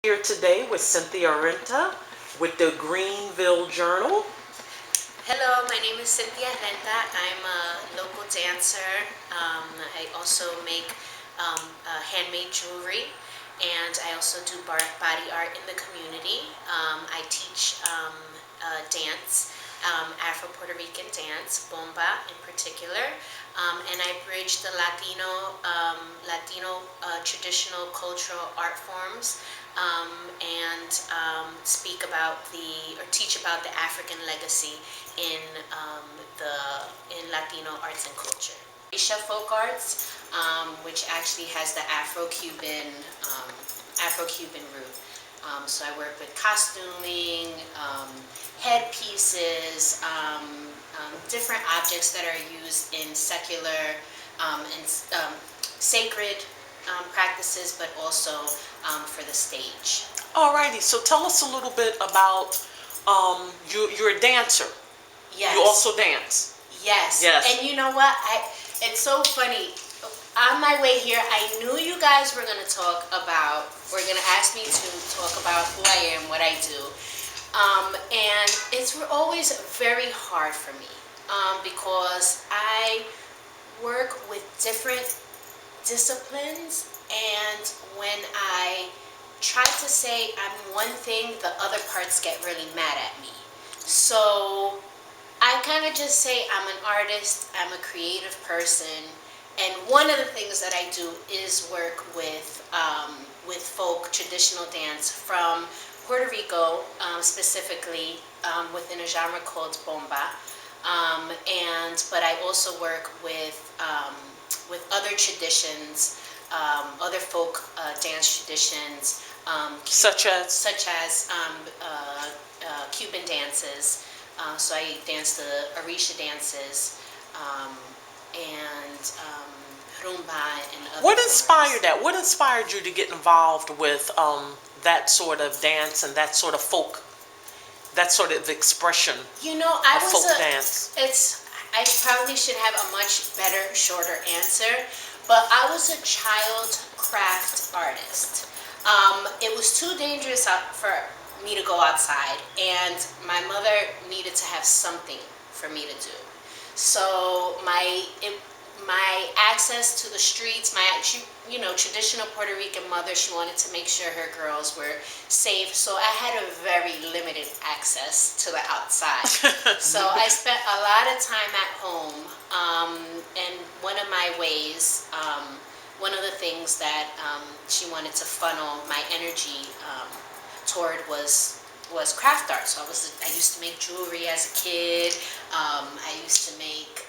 Here today with Cynthia Renta with the Greenville Journal. Hello, my name is Cynthia Renta. I'm a local dancer. I also make handmade jewelry, and I also do body art in the community. I teach dance, Afro-Puerto Rican dance, Bomba in particular, and I bridge the Latino traditional cultural art forms, and speak about or teach about the African legacy in in Latino arts and culture. Asia folk arts, which actually has the Afro-Cuban root. So I work with costuming, headpieces, different objects that are used in secular and sacred practices, but also for the stage. Alrighty, so tell us a little bit about you're a dancer. Yes. You also dance. Yes. Yes. And you know what? It's so funny. On my way here, I knew you guys were going to were going to ask me to talk about who I am, what I do. And it's always very hard for me because I work with different disciplines, and when I try to say I'm one thing, the other parts get really mad at me. So I kind of just say I'm an artist, I'm a creative person, and one of the things that I do is work with folk traditional dance from Puerto Rico, specifically within a genre called Bomba, but I also work with other traditions, other folk dance traditions, Such as Cuban dances. So I dance the Orisha dances, and rumba and other what forms. inspired that? What inspired you to get involved with that sort of dance and that sort of folk, that sort of expression You know, I of was folk a. dance? I probably should have a much better, shorter answer, but I was a child craft artist. It was too dangerous for me to go outside, and my mother needed to have something for me to do. So my access to the streets, traditional Puerto Rican mother, she wanted to make sure her girls were safe. So I had a very limited access to the outside. So I spent a lot of time at home, and one of my ways, one of the things that she wanted to funnel my energy toward was craft art. So I used to make jewelry as a kid. I used to make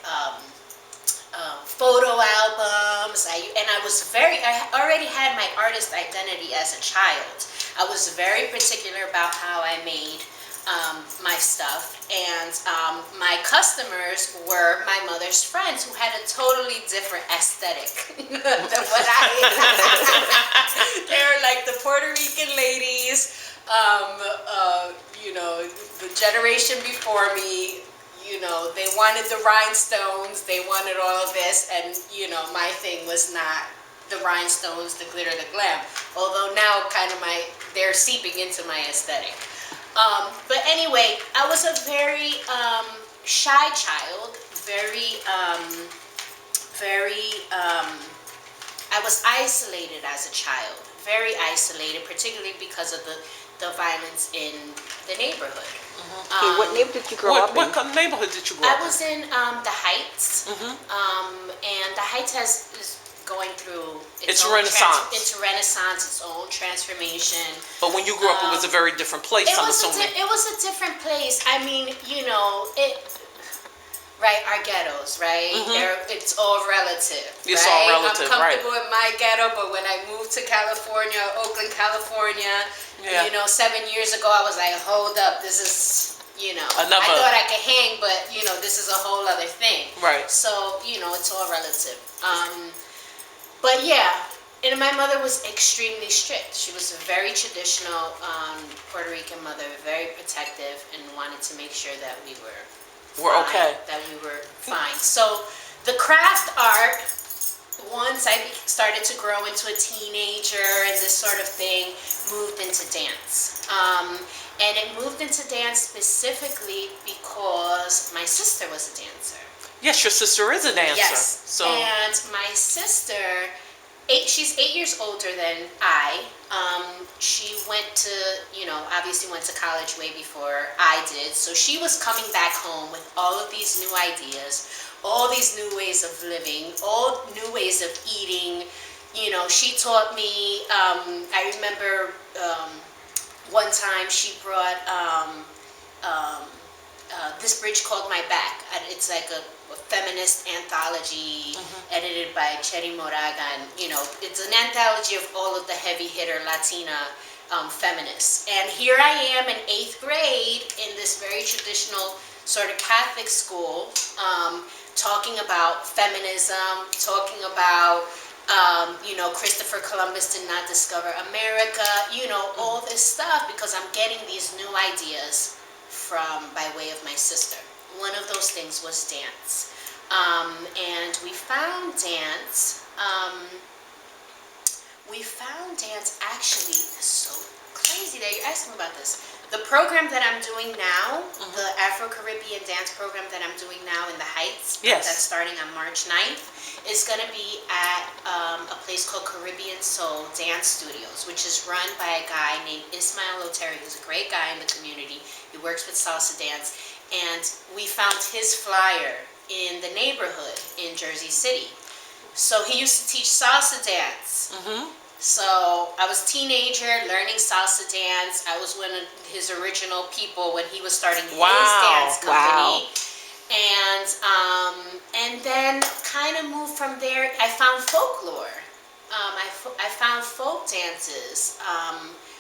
photo albums. I already had my artist identity as a child. I was very particular about how I made my stuff, and my customers were my mother's friends, who had a totally different aesthetic than what I had. They were like the Puerto Rican ladies, the generation before me. They wanted the rhinestones, they wanted all of this, and my thing was not the rhinestones, the glitter, the glam. Although now they're seeping into my aesthetic. But anyway, I was a very shy child, I was isolated as a child, very isolated, particularly because of the violence in the neighborhood. Okay, what neighborhood did you grow up in? What neighborhood did you grow up in? I was in the Heights, and the Heights is going through its renaissance. Its renaissance, its own transformation. But when you grew up, it was a very different place. It was a different place. I mean, right? Our ghettos, right? It's all relative. It's right? all relative, I'm comfortable in my ghetto, but when I moved to California, Oakland, California, 7 years ago, I was like, hold up, this is, I thought I could hang, but this is a whole other thing. Right. So it's all relative. But yeah. And my mother was extremely strict. She was a very traditional Puerto Rican mother, very protective, and wanted to make sure that we were okay. That we were fine. So the craft art once I started to grow into a teenager and this sort of thing, moved into dance. And it moved into dance specifically because my sister was a dancer. Yes, your sister is a dancer. Yes. So And my sister, she's 8 years older than I. She went to, obviously went to college way before I did. So she was coming back home with all of these new ideas, all these new ways of living, all new ways of eating. She taught me, I remember one time she brought this bridge called My Back. And it's like a feminist anthology edited by Cherry Moraga. And, it's an anthology of all of the heavy hitter Latina feminists. And here I am in 8th grade in this very traditional sort of Catholic school, talking about feminism, talking about, Christopher Columbus did not discover America, all this stuff, because I'm getting these new ideas by way of my sister. One of those things was dance. And we found dance. Actually, it's so crazy that you're asking about this. The program that I'm doing now, the Afro-Caribbean dance program that I'm doing now in the Heights, yes, that's starting on March 9th, is going to be at a place called Caribbean Soul Dance Studios, which is run by a guy named Ismael Oteri, who's a great guy in the community. He works with salsa dance, and we found his flyer in the neighborhood in Jersey City. So he used to teach salsa dance. So I was a teenager learning salsa dance. I was one of his original people when he was starting his dance company. And then kind of moved from there. I found folklore. I found folk dances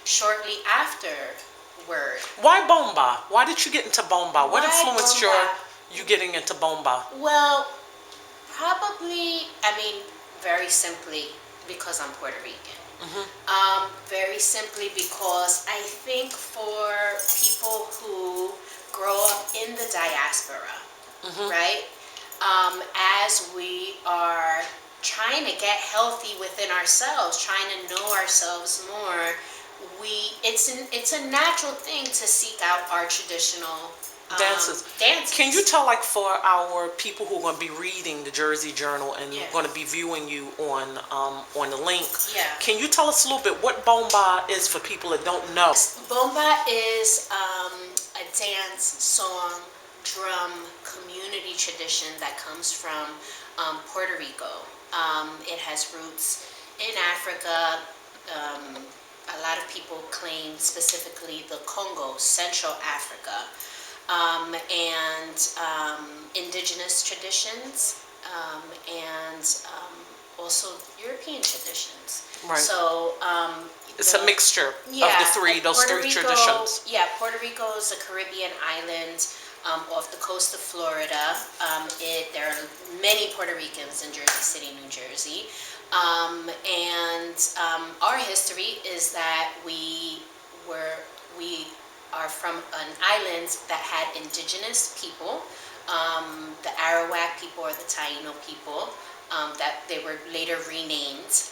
shortly afterward. Why Bomba? Why did you get into Bomba? What influenced Bomba? you getting into Bomba? Well, probably, very simply, because I'm Puerto Rican. Very simply because I think for people who grow up in the diaspora, right? As we are trying to get healthy within ourselves, trying to know ourselves more, it's a natural thing to seek out our traditional dances. Can you tell, like, for our people who are going to be reading the Jersey Journal and going to be viewing you on the link, can you tell us a little bit what Bomba is for people that don't know? Bomba is a dance, song, drum community tradition that comes from Puerto Rico. It has roots in Africa. A lot of people claim specifically the Congo, Central Africa. Indigenous traditions, and also European traditions. Right. So it's a mixture of those three traditions. Yeah, Puerto Rico is a Caribbean island off the coast of Florida. There are many Puerto Ricans in Jersey City, New Jersey. Our history is that we are from an island that had indigenous people, the Arawak people or the Taino people, that they were later renamed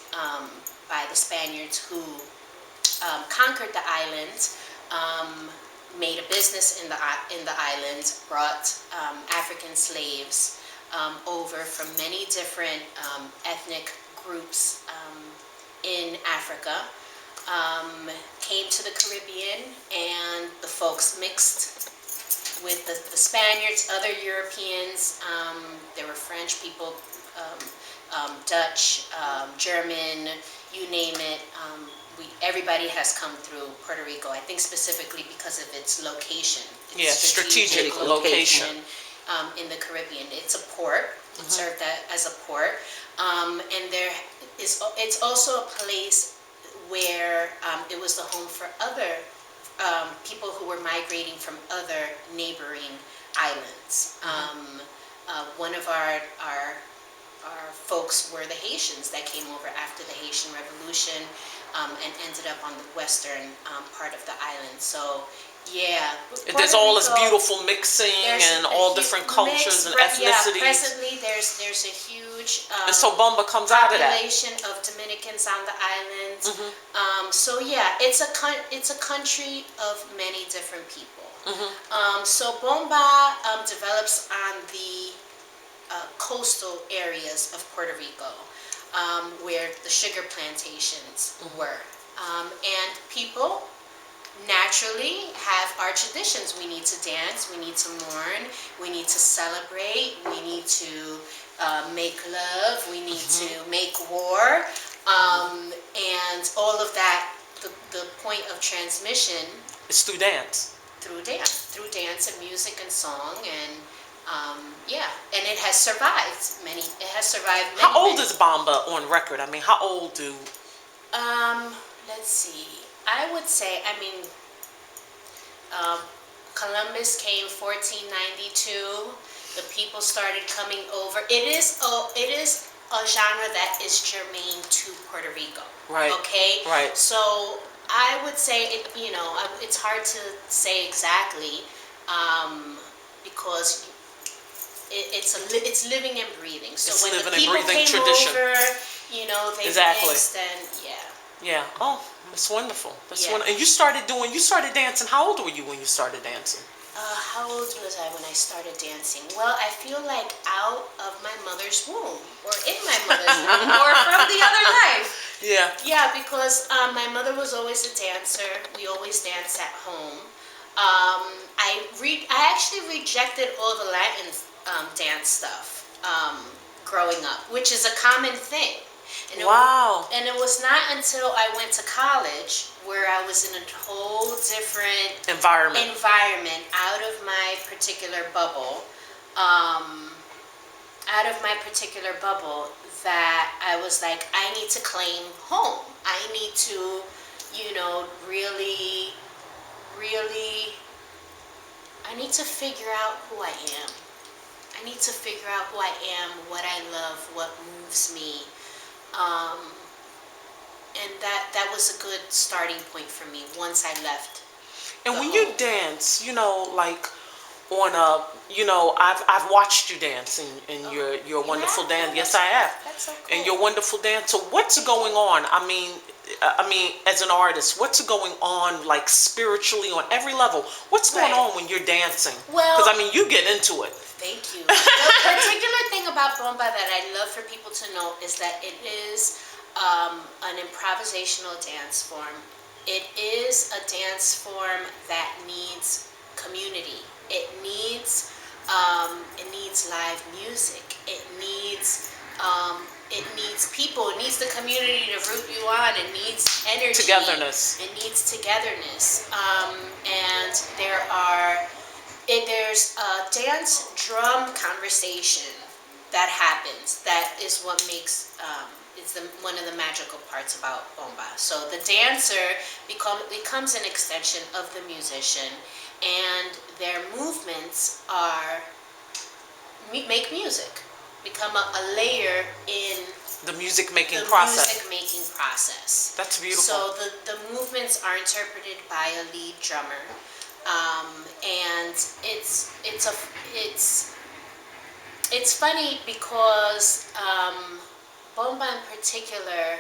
by the Spaniards who conquered the island, made a business in the island, brought African slaves over from many different ethnic groups in Africa. Came to the Caribbean, and the folks mixed with the Spaniards, other Europeans. There were French people, Dutch, German, you name it. Everybody has come through Puerto Rico, I think specifically because of its location. Its strategic location. In the Caribbean. It's a port. It served as a port. And it's also a place where it was the home for other people who were migrating from other neighboring islands. One of our folks were the Haitians that came over after the Haitian Revolution, and ended up on the western part of the island. So, yeah. There's all this beautiful mixing and all different cultures and ethnicities. Yeah, presently there's a huge and so Bomba comes out of that. Population of Dominicans on the island. So yeah, it's a country of many different people. So Bomba develops on the coastal areas of Puerto Rico, where the sugar plantations were. And people naturally have our traditions. We need to dance, we need to mourn, we need to celebrate, we need to make love, we need to make war, and all of that. The point of transmission is through dance. Through dance and music and song, and yeah, and it has survived many. How old is Bomba on record? I mean, how old do? Let's see. I would say, Columbus came 1492. The people started coming over. It is a genre that is germane to Puerto Rico. Right. Okay. Right. So I would say it. It's hard to say exactly, because it's living and breathing. So it's when living the people and breathing came tradition. over, they mixed, and yeah. Yeah. Oh, that's wonderful. That's Yeah. wonderful. And you started dancing. How old were you when you started dancing? How old was I when I started dancing? Well, I feel like out of my mother's womb, or in my mother's womb, or from the other life. Yeah. Yeah, because my mother was always a dancer. We always danced at home. I actually rejected all the Latin dance stuff growing up, which is a common thing. Wow. And it was not until I went to college where I was in a whole different environment out of my particular bubble. That I was like, I need to claim home. I need to, really, I need to figure out who I am. I need to figure out who I am, what I love, what moves me. And that was a good starting point for me once I left. And when you dance, like on I've watched you dance, and you're a wonderful dancer. Yes, I have. That's so cool. And you're a wonderful dancer. What's going on? I mean, as an artist, what's going on, like spiritually on every level? What's going on when you're dancing? Well, because you get into it. Thank you. The particular thing about Bomba that I love for people to know is that it is an improvisational dance form. It is a dance form that needs community. It needs live music. It needs people. It needs the community to root you on. It needs energy. Togetherness. It needs togetherness. And there's a dance drum conversation that happens. That is what makes one of the magical parts about Bomba. So the dancer becomes an extension of the musician, and their movements make music, become a layer in the music making process. That's beautiful. So the movements are interpreted by a lead drummer, and it's funny because Bomba in particular,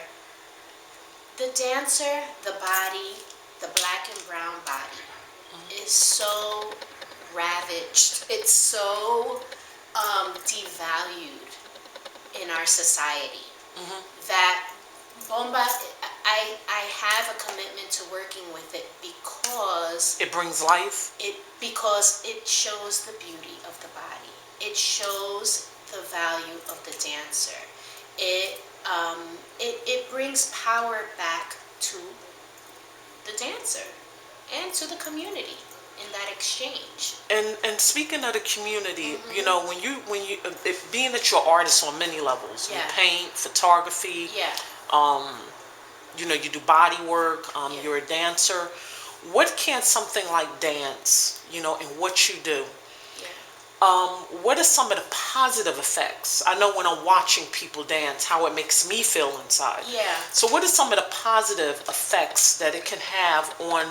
the dancer, the body, the black and brown body, is so ravaged. It's so devalued in our society that Bomba, I have a commitment to working with it because it brings life. Because it shows the beauty of the body. It shows the value of the dancer. It brings power back to the dancer and to the community in that exchange. And speaking of the community, when you being that you're artists on many levels, you paint, photography, you do body work, you're a dancer. What can something like dance, and what you do, what are some of the positive effects? I know when I'm watching people dance, how it makes me feel inside. Yeah. So what are some of the positive effects that it can have on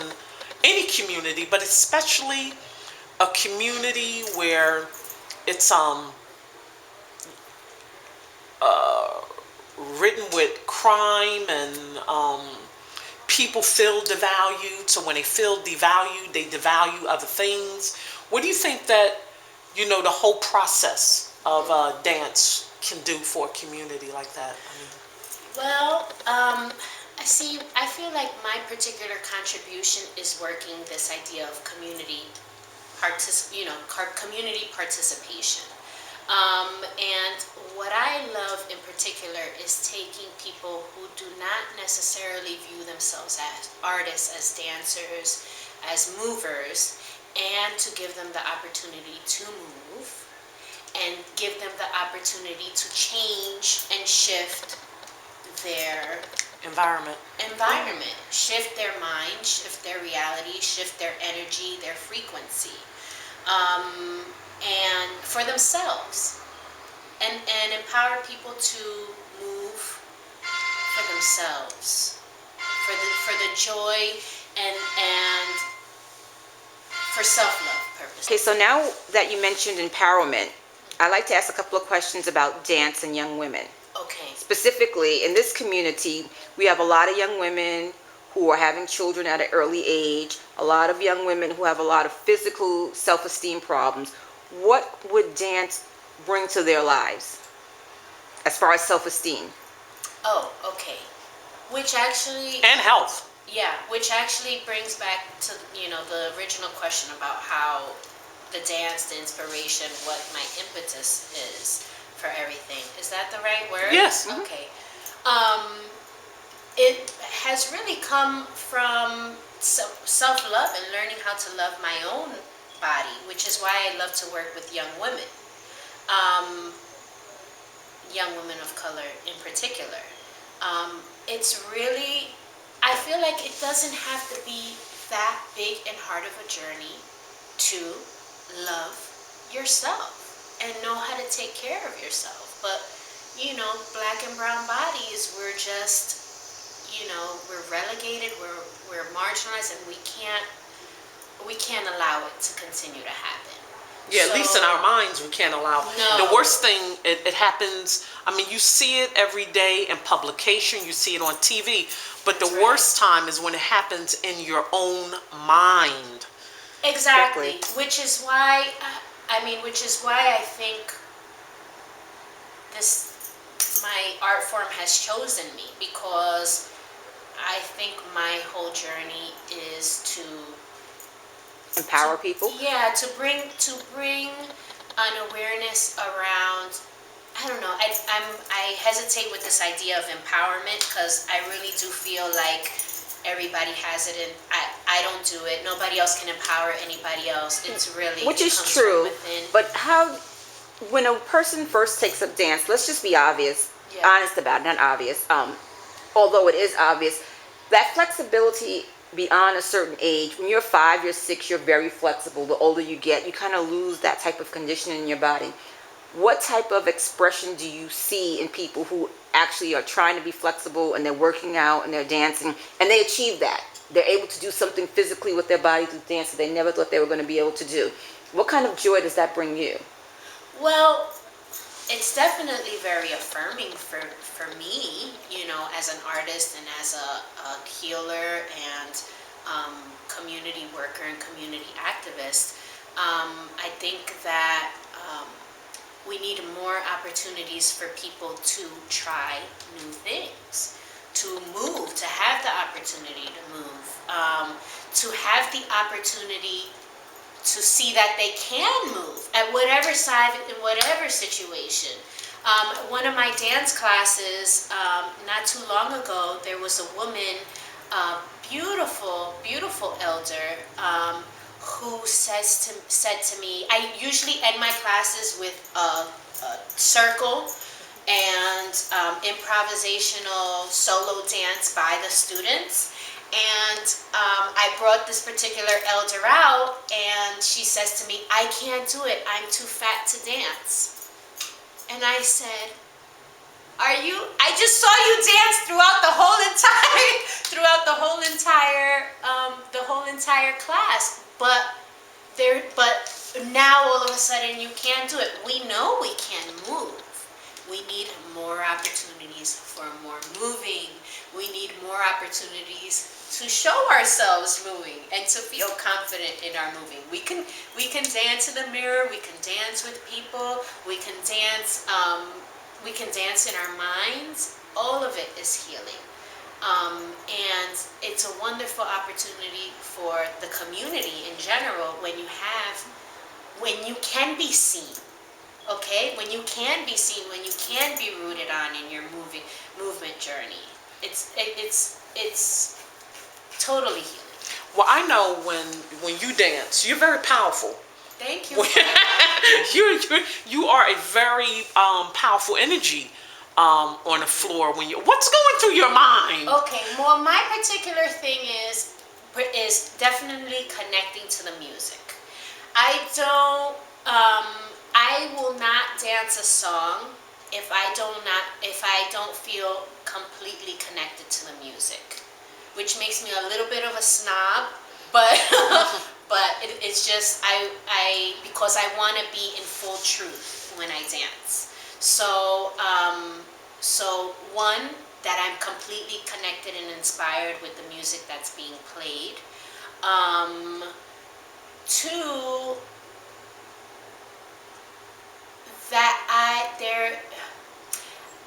any community, but especially a community where it's written with crime and people feel devalued. So when they feel devalued, they devalue other things. What do you think that, the whole process of dance can do for a community like that? Well, I feel like my particular contribution is working this idea of community community participation. And what I love in particular is taking people who do not necessarily view themselves as artists, as dancers, as movers, and to give them the opportunity to move and give them the opportunity to change and shift their environment, shift their mind, shift their reality, shift their energy, their frequency, and for themselves, and empower people to move for themselves, for the joy and for self-love purposes. Okay, so now that you mentioned empowerment, I'd like to ask a couple of questions about dance and young women. Okay. Specifically, in this community, we have a lot of young women who are having children at an early age, a lot of young women who have a lot of physical self-esteem problems. What would dance bring to their lives as far as self-esteem? Oh, okay. Which actually... And health. Yeah, which actually brings back to, the original question about how the dance, the inspiration, what my impetus is for everything. Is that the right word? Yes. Mm-hmm. Okay. It has really come from self-love and learning how to love my own body, which is why I love to work with young women. Young women of color in particular. It's really... I feel like it doesn't have to be that big and hard of a journey to love yourself and know how to take care of yourself. But, black and brown bodies, we're just, we're relegated, we're marginalized, and we can't allow it to continue to happen. Yeah, at least in our minds, we can't allow. No. The worst thing, it happens, you see it every day in publication, you see it on TV, but the worst time is when it happens in your own mind. Exactly. Which is why I think my art form has chosen me, because I think my whole journey is to empower people? Yeah, to bring an awareness around, I don't know, I hesitate with this idea of empowerment, because I really do feel like everybody has it, and I don't do it. Nobody else can empower anybody else. It's really... Which is true, but when a person first takes up dance, let's just be honest about it, not obvious, although it is obvious, that flexibility beyond a certain age, when you're 5, you're 6, you're very flexible. The older you get, you kind of lose that type of conditioning in your body. What type of expression do you see in people who actually are trying to be flexible and they're working out and they're dancing and they achieve that? They're able to do something physically with their body through dance that they never thought they were going to be able to do. What kind of joy does that bring you? Well, it's definitely very affirming for me, as an artist and as a healer and community worker and community activist. I think that we need more opportunities for people to try new things, to move, to have the opportunity to move, to have the opportunity to see that they can move at whatever side, in whatever situation. One of my dance classes, not too long ago, there was a woman, beautiful, beautiful elder, who said to me, I usually end my classes with a circle and improvisational solo dance by the students. And I brought this particular elder out, and she says to me, "I can't do it. I'm too fat to dance." And I said, I just saw you dance throughout the whole entire class, but now all of a sudden you can't do it. We know we can move. We need more opportunities for more moving. We need more opportunities to show ourselves moving and to feel confident in our moving. We can dance in the mirror. We can dance with people. We can dance in our minds. All of it is healing. And it's a wonderful opportunity for the community in general when you can be seen. Okay, when you can be seen, when you can be rooted on in your movement journey, it's totally healing. Well, I know when you dance, you're very powerful. Thank you. You are a very powerful energy on the floor when you. What's going through your mind? Okay, well, my particular thing is definitely connecting to the music. I will not dance a song if I don't feel completely connected to the music, which makes me a little bit of a snob, but it's just because I want to be in full truth when I dance. So one, that I'm completely connected and inspired with the music that's being played. Two,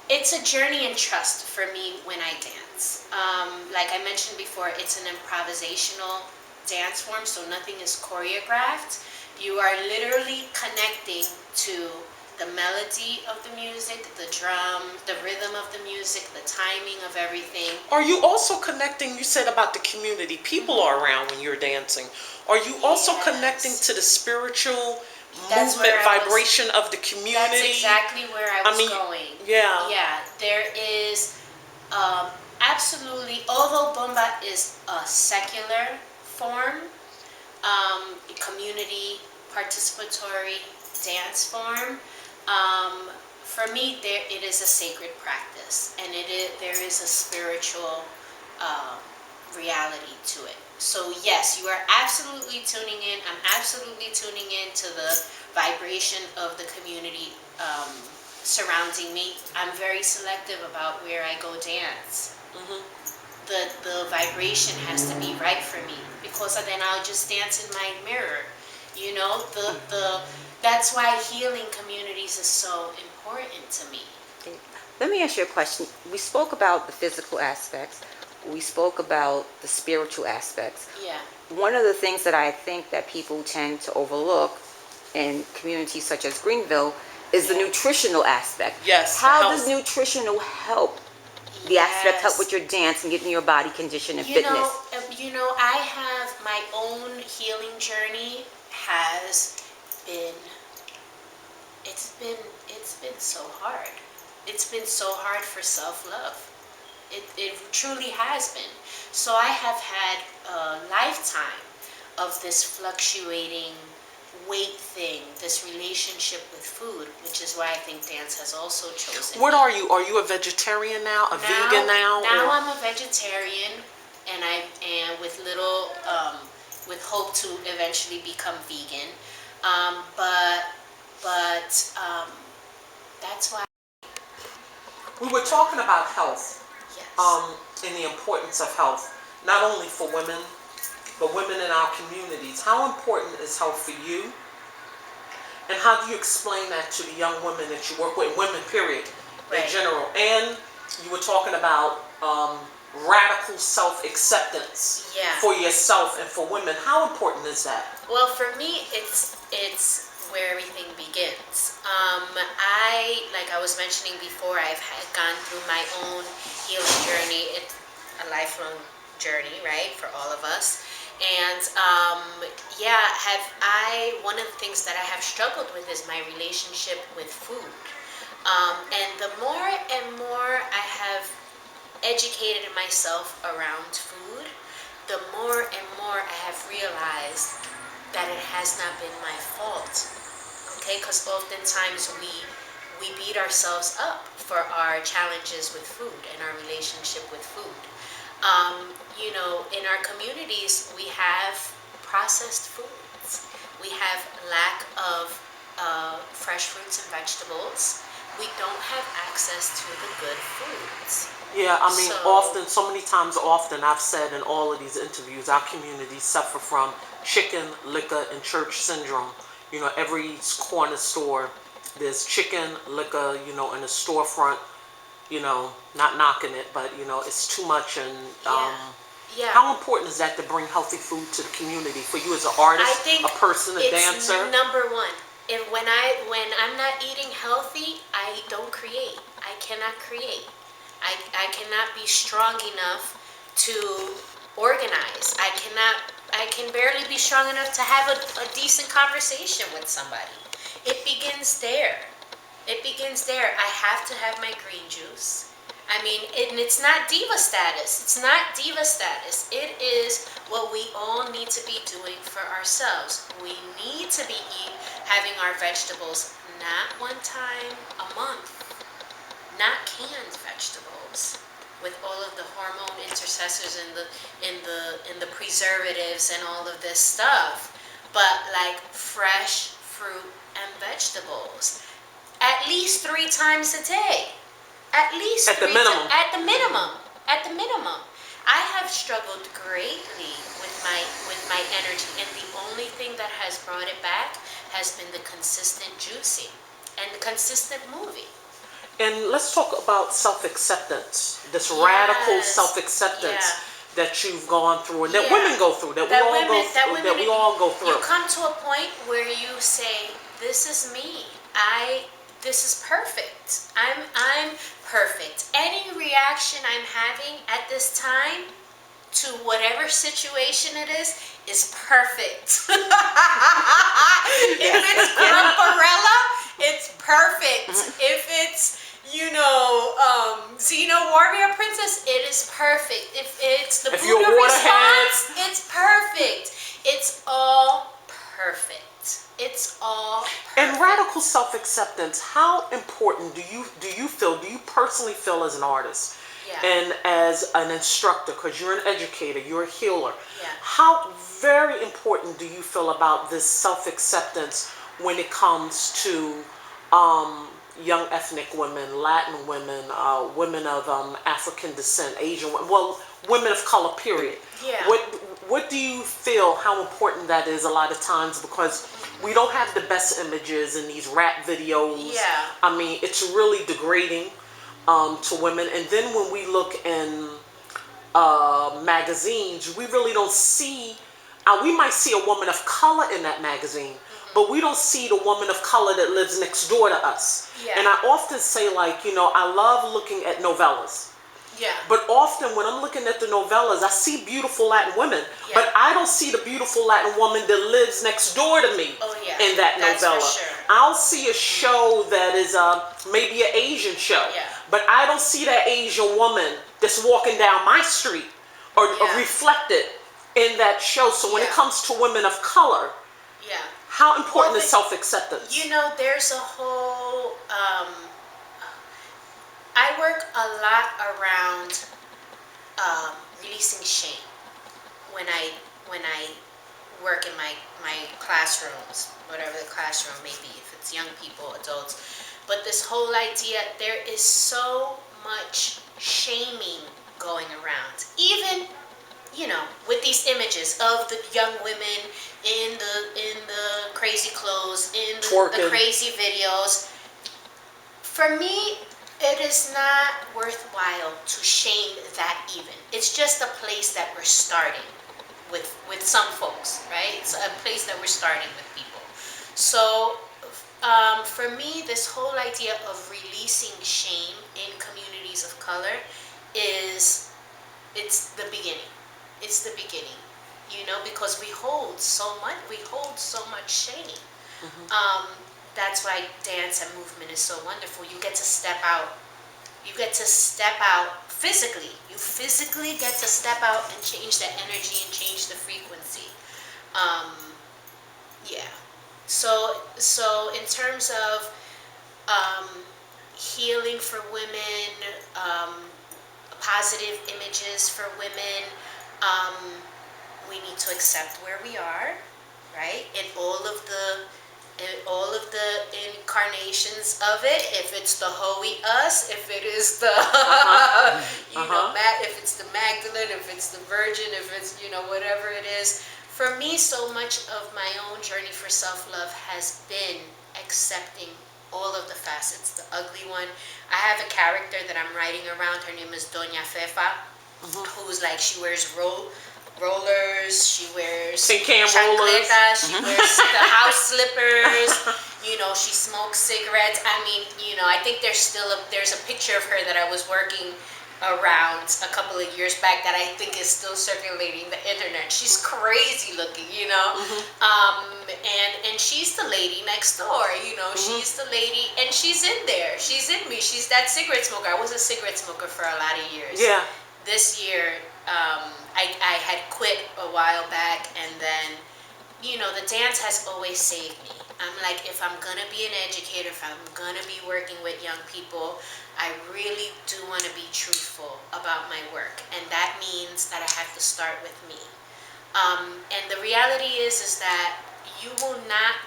it's a journey and trust for me when I dance. Like I mentioned before, it's an improvisational dance form, so nothing is choreographed. You are literally connecting to the melody of the music, the drum, the rhythm of the music, the timing of everything. Are you also connecting, you said about the community, people are around when you're dancing. Are you also connecting to the spiritual movement vibration of the community? That's exactly where I was going. Yeah. Yeah, there is absolutely, although Bomba is a secular form, community participatory dance form, for me it is a sacred practice, and there is a spiritual reality to it. So yes, you are absolutely tuning in. I'm absolutely tuning in to the vibration of the community surrounding me. I'm very selective about where I go dance. Mm-hmm. The vibration has to be right for me, because then I'll just dance in my mirror. You know, that's why healing communities is so important to me. Let me ask you a question. We spoke about the physical aspects. We spoke about the spiritual aspects. Yeah. One of the things that I think that people tend to overlook in communities such as Greenville is the nutritional aspect. Yes. How does nutritional help? The aspect help with your dance and getting your body condition and fitness. I have my own healing journey has been. It's been so hard. It's been so hard for self-love. It truly has been. So I have had a lifetime of this fluctuating weight thing, this relationship with food, which is why I think dance has also chosen. What are you? Are you a vegetarian now? Vegan now? Now I'm a vegetarian, and I am with hope to eventually become vegan. But that's why. We were talking about health. Yes. And the importance of health, not only for women, but women in our communities. How important is health for you? And how do you explain that to the young women that you work with, women period, in general? And you were talking about radical self-acceptance for yourself and for women. How important is that? Well, for me, it's where everything begins. Like I was mentioning before, I've gone through my own healing journey. It's a lifelong journey, right, for all of us. And one of the things that I have struggled with is my relationship with food. And the more and more I have educated myself around food, the more and more I have realized that it has not been my fault. Okay, because oftentimes we beat ourselves up for our challenges with food and our relationship with food. You know, in our communities, we have processed foods. We have lack of fresh fruits and vegetables. We don't have access to the good foods. Yeah, I mean, So- often, so many times often, I've said in all of these interviews, our communities suffer from chicken, liquor, and church syndrome. You know, every corner store, there's chicken, liquor, you know, in a storefront, you know, not knocking it, but, you know, it's too much. And Yeah. how important is that to bring healthy food to the community for you as an artist, I think a person, a it's dancer? number one. If when I'm not eating healthy, I don't create. I cannot create. I cannot be strong enough to organize. I can barely be strong enough to have a decent conversation with somebody. It begins there. It begins there. I have to have my green juice. I mean, and it's not diva status. It's not diva status. It is what we all need to be doing for ourselves. We need to be having our vegetables not one time a month, not canned vegetables with all of the hormone intercessors and the preservatives and all of this stuff, but like fresh fruit and vegetables at least 3 times a day. At least At the minimum. At the minimum. At the minimum. I have struggled greatly with my energy, and the only thing that has brought it back has been the consistent juicing and the consistent moving. And let's talk about self-acceptance, this Yes. radical self-acceptance that you've gone through, and that women go through, that we all go through. You come to a point where you say, "This is me. This is perfect. I'm perfect. Any reaction I'm having at this time to whatever situation it is perfect." If it's Grumparella, it's perfect. If it's, you know, Xeno Warrior Princess, it is perfect. If it's the Buddha response, it's perfect. It's all perfect. It's all perfect. And radical self-acceptance, how important do you personally feel as an artist? Yeah. And as an instructor, because you're an educator, you're a healer. Yeah. How very important do you feel about this self-acceptance when it comes to young ethnic women, Latin women, women of African descent, Asian, well, women of color, period? Yeah. What do you feel how important that is a lot of times, because we don't have the best images in these rap videos. Yeah. I mean, it's really degrading to women. And then when we look in magazines, we really don't see, we might see a woman of color in that magazine, but we don't see the woman of color that lives next door to us. Yeah. And I often say, like, you know, I love looking at novellas. Yeah. But often when I'm looking at the novellas, I see beautiful Latin women, but I don't see the beautiful Latin woman that lives next door to me in that That's novella. for sure. I'll see a show that is maybe an Asian show, but I don't see that Asian woman that's walking down my street or reflected in that show. So when it comes to women of color, how important is self-acceptance? You know, there's a whole I work a lot around releasing shame when I work in my classrooms, whatever the classroom may be, if it's young people, adults. But this whole idea, there is so much shaming going around, even, you know, with these images of the young women in the crazy clothes, in the crazy videos. For me, it is not worthwhile to shame that even. It's just a place that we're starting with some folks, right? It's a place that we're starting with people. So for me, this whole idea of releasing shame in communities of color it's the beginning. It's the beginning, you know, because we hold so much shame. That's why dance and movement is so wonderful. You get to step out You get to step out physically. You physically get to step out and change the energy and change the frequency. Um, yeah. So in terms of healing for women, positive images for women, we need to accept where we are, right? And all of the incarnations of it. If it's the Holy Us, if it is the if it's the Magdalene, if it's the Virgin, if it's whatever it is. For me, so much of my own journey for self-love has been accepting all of the facets. The ugly one. I have a character that I'm writing around. Her name is Doña Fefa, who's like, she wears rollers, she wears chancletas, she wears the house slippers, she smokes cigarettes. I mean, I think there's a picture of her that I was working around a couple of years back that I think is still circulating the internet. She's crazy looking, and she's the lady next door, she's the lady, and she's in there, she's in me, she's that cigarette smoker. I was a cigarette smoker for a lot of years. Yeah. This year, I had quit a while back, and then, the dance has always saved me. I'm like, if I'm gonna be an educator, if I'm gonna be working with young people, I really do want to be truthful about my work, and that means that I have to start with me. And the reality is that you will not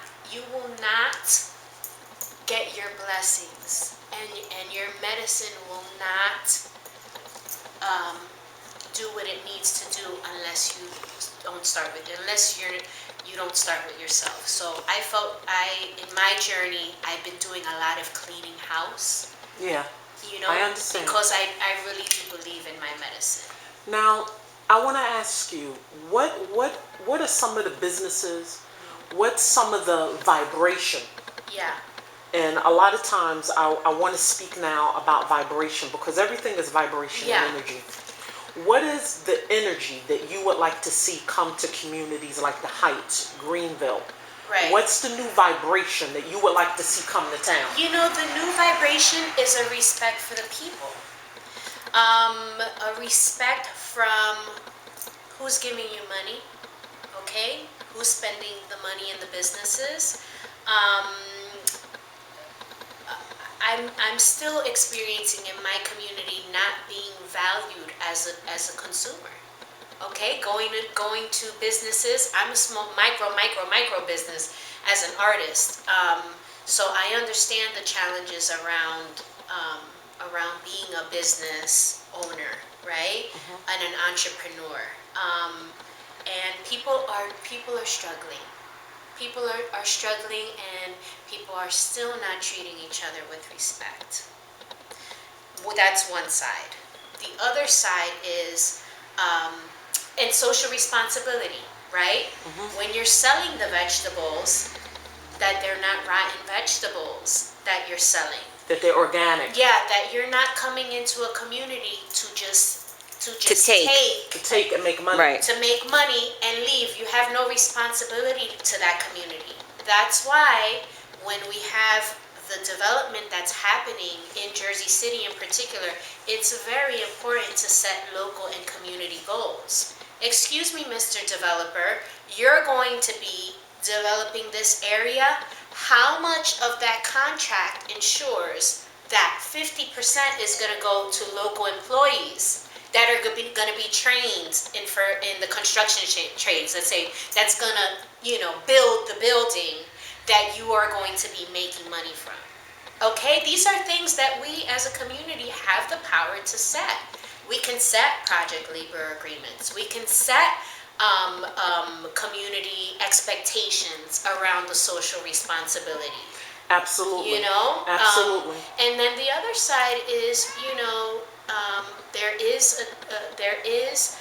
get your blessings, and your medicine will not do what it needs to do unless you don't start with it, unless you don't start with yourself. So I felt in my journey, I've been doing a lot of cleaning house. Yeah. I understand. Because I really do believe in my medicine. Now, I want to ask you, what are some of the businesses, what's some of the vibration? Yeah. And a lot of times I want to speak now about vibration, because everything is vibration and energy. What is the energy that you would like to see come to communities like the Heights, Greenville? Right. What's the new vibration that you would like to see come to town? The new vibration is a respect for the people. A respect from who's giving you money, okay? Who's spending the money in the businesses. I'm still experiencing in my community not being valued as a consumer. Okay, going to businesses. I'm a small micro business as an artist. So I understand the challenges around being a business owner, right? And an entrepreneur. And people are struggling. People are struggling, and people are still not treating each other with respect. Well, that's one side. The other side is and social responsibility, right? When you're selling the vegetables, that they're not rotten vegetables that you're selling. That they're organic. Yeah, that you're not coming into a community to take and make money. Right. To make money and leave. You have no responsibility to that community. That's why when we have the development that's happening in Jersey City in particular, it's very important to set local and community goals. Excuse me, Mr. Developer, you're going to be developing this area. How much of that contract ensures that 50% is going to go to local employees that are going to be trained in the construction trades? Let's say that's going to, build the building that you are going to be making money from. Okay, these are things that we as a community have the power to set. We can set project labor agreements. We can set community expectations around the social responsibility. Absolutely. Absolutely. And then the other side is, there is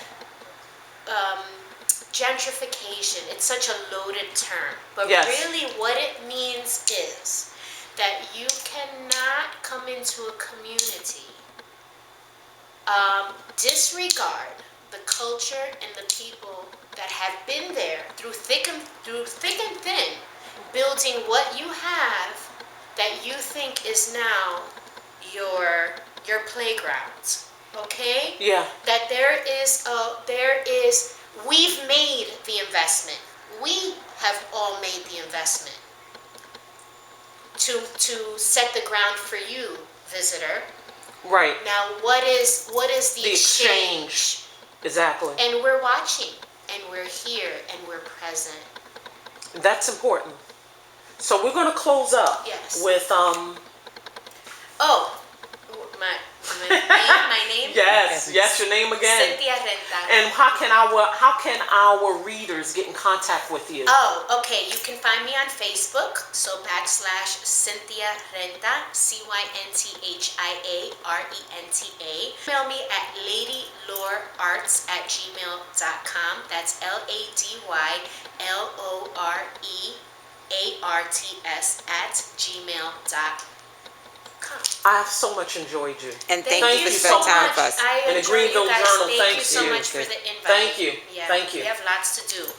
gentrification. It's such a loaded term, but really what it means is that you cannot come into a community, disregard the culture and the people that have been there through thick and thin, building what you have that you think is now your your playground, okay? Yeah. That we've made the investment. We have all made the investment to set the ground for you, visitor. Right. Now, what is the exchange? Exactly. And we're watching, and we're here, and we're present. That's important. So we're going to close up with Oh, my name. Yes, your name again. Cynthia Renta. And how can our readers get in contact with you? Oh, okay. You can find me on Facebook. So /Cynthia Renta, CynthIaRenta. Email me at ladylorearts@gmail.com. That's LadyLorearts@gmail.com. I have so much enjoyed you. And thank you for so spending time much. with us. I And the enjoy you Greenville guys. Journal, Thank you so much for the invite. Thank you. Yeah, Thank you. We have lots to do.